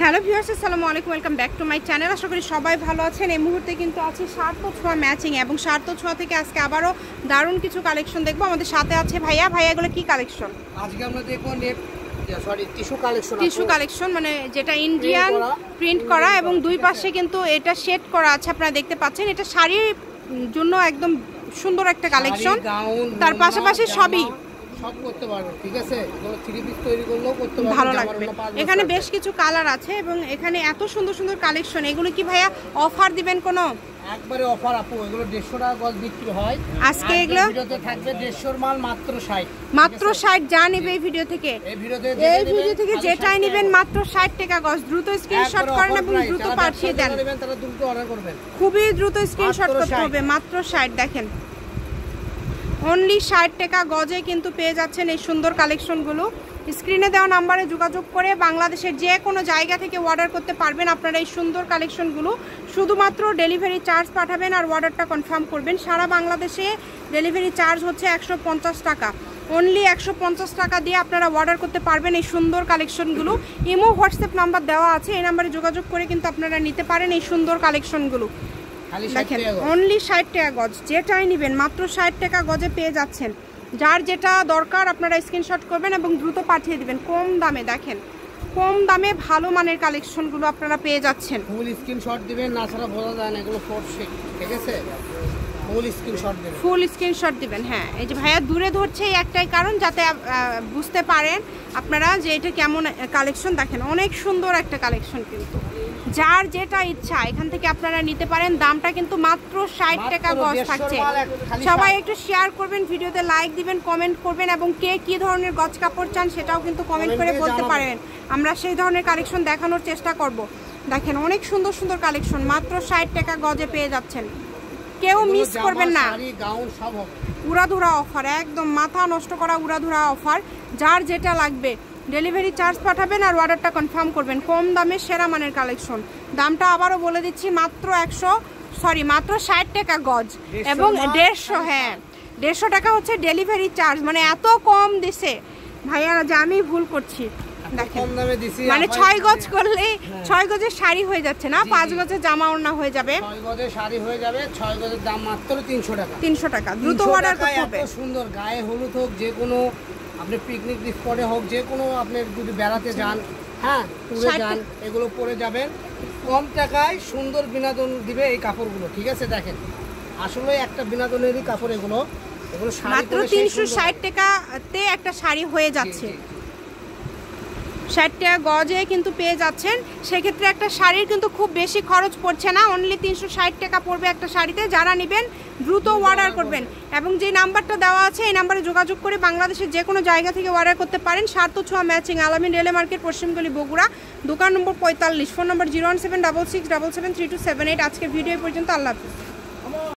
Hello viewers, আসসালামু আলাইকুম, welcome back to my channel. আশা করি সবাই ভালো আছেন। এই মুহূর্তে কিন্তু আছি সার্থ ছোঁয়া ম্যাচিং এবং সার্থ ছোঁয়া থেকে আজকে আবারও দারুণ কিছু কালেকশন দেখবো। আমাদের সাথে আছে ভাইয়া। এগুলো কি কালেকশন? আজকে আমরা দেখবো টিস্যু কালেকশন, মানে যেটা ইন্ডিয়ান প্রিন্ট করা এবং দুই পাশে কিন্তু এটা শেড করা আছে, আপনারা দেখতে পাচ্ছেন। এটা শাড়ির জন্য একদম সুন্দর একটা কালেকশন, তার পাশাপাশি সবই সব করতে পারবেন, ঠিক আছে? এগুলো থ্রি পিস তৈরি করলেও করতে পারবেন, ভালো লাগবে। এখানে বেশ কিছু কালার আছে এবং এখানে এত সুন্দর সুন্দর কালেকশন। এগুলো কি ভাইয়া অফার দিবেন কোনো? একবারে অফার আপু, এগুলো 150 টাকা গজ বিক্রি হয়। আজকে এগুলো ভিডিওতে থাকবে 150 মাল মাত্র 60, মাত্র 60। যা নেবে এই ভিডিও থেকে, এই ভিডিও থেকে যেটাই নেবেন মাত্র 60 টাকা গজ। দ্রুত স্ক্রিনশট করেন এবং দ্রুত পাঠিয়ে দেন, তারা দ্রুত অর্ডার করবেন। খুবই দ্রুত স্ক্রিনশট করতে হবে। মাত্র 60, দেখেন অনলি 60 টাকা গজে কিন্তু পেয়ে যাচ্ছেন এই সুন্দর কালেকশনগুলো। স্ক্রিনে দেওয়া নাম্বারে যোগাযোগ করে বাংলাদেশের যে কোনো জায়গা থেকে অর্ডার করতে পারবেন আপনারা এই সুন্দর কালেকশনগুলো। শুধুমাত্র ডেলিভারি চার্জ পাঠাবেন আর অর্ডারটা কনফার্ম করবেন। সারা বাংলাদেশে ডেলিভারি চার্জ হচ্ছে 150 টাকা। অনলি 150 টাকা দিয়ে আপনারা অর্ডার করতে পারবেন এই সুন্দর কালেকশনগুলো। ইমো হোয়াটসঅ্যাপ নাম্বার দেওয়া আছে, এই নাম্বারে যোগাযোগ করে কিন্তু আপনারা নিতে পারেন এই সুন্দর কালেকশনগুলো। দেখেন অনলি 60 টাকা গজ, যেটাই নেবেন মাত্র 60 টাকা গজে পেয়ে যাচ্ছেন। যার যেটা দরকার আপনারা স্ক্রিনশট করবেন এবং দ্রুত পাঠিয়ে দিবেন কম দামে। দেখেন কম দামে ভালো মানের কালেকশনগুলো আপনারা পেয়ে যাচ্ছেন। ফুল স্ক্রিনশট দিবেন, না ছাড়া বোঝা যায় না এগুলো ফোর্সে, ঠিক আছে? ফুল স্ক্রিনশট দিবেন, ফুল স্ক্রিনশট দিবেন। হ্যাঁ, এই যে ভাইয়া দূরে ধরছে এই একটাই কারণ, যাতে বুঝতে পারেন আপনারা যে এটা কেমন কালেকশন। দেখেন অনেক সুন্দর একটা কালেকশন, কিন্তু যার যেটা ইচ্ছা এখান থেকে আপনারা নিতে পারেন। দামটা কিন্তু মাত্র 60 টাকা গজ থাকছে। সবাই একটু শেয়ার করবেন, ভিডিওতে লাইক দিবেন, কমেন্ট করবেন এবং কে কি ধরনের গজ কাপড় চান সেটাও কিন্তু কমেন্ট করে বলতে পারেন। আমরা সেই ধরনের কালেকশন দেখানোর চেষ্টা করব। দেখেন অনেক সুন্দর সুন্দর কালেকশন মাত্র 60 টাকা গজে পেয়ে যাচ্ছেন। কেউ মিস করবেন না, উড়াধুরা অফার, একদম মাথা নষ্ট করা উড়াধুরা অফার। যার যেটা লাগবে ডেলিভারি চার্জ পাঠাবেন আর অর্ডারটা কনফার্ম করবেন। কম দামে সেরা মানের কালেকশন। দামটা আবারও বলে দিচ্ছি, মাত্র 60 টাকা গজ এবং 150। হ্যাঁ, 150 টাকা হচ্ছে ডেলিভারি চার্জ। মানে এত কম দিছে ভাইয়া যে আমি ভুল করছি। দেখেন মানে 6 গজ করলে 6 গজের শাড়ি হয়ে যাচ্ছে না, 5 গজের জামা ওড়না হয়ে যাবে। 6 গজের শাড়ি হয়ে যাবে, 6 গজের দাম মাত্র 300 টাকা। 300 টাকা দ্রুত অর্ডার করতে হবে। এত সুন্দর গায়ে হলুদ হোক, যে কোনো আপনি পিকনিক স্পটে হোক, যে কোনো আপনি যদি বেড়াতে যান, হ্যাঁ ট্যুরে যান, এগুলো পরে যাবেন। কম টাকায় সুন্দর বিনোদন দিবে এই কাপড়গুলো, ঠিক আছে? দেখেন আসলে একটা বিনোদনেরই কাপড় এগুলো। মাত্র 360 টাকাতে একটা শাড়ি হয়ে যাচ্ছে। 60 টাকা গজে কিন্তু পেয়ে যাচ্ছেন। সেক্ষেত্রে একটা শাড়ির কিন্তু খুব বেশি খরচ পড়ছে না, অনলি 360 টাকা পড়বে একটা শাড়িতে। যারা নেবেন দ্রুত অর্ডার করবেন এবং যে নাম্বারটা দেওয়া আছে এই নাম্বারে যোগাযোগ করে বাংলাদেশের যে কোনো জায়গা থেকে অর্ডার করতে পারেন। সার্থ ছোঁয়া ম্যাচিং, আলামিন রেলে মার্কেট, পশ্চিমগলি, বগুড়া, দোকান নম্বর 45, ফোন নম্বর 01766773278। আজকের ভিডিও পর্যন্ত, আল্লাহ হাফেজ।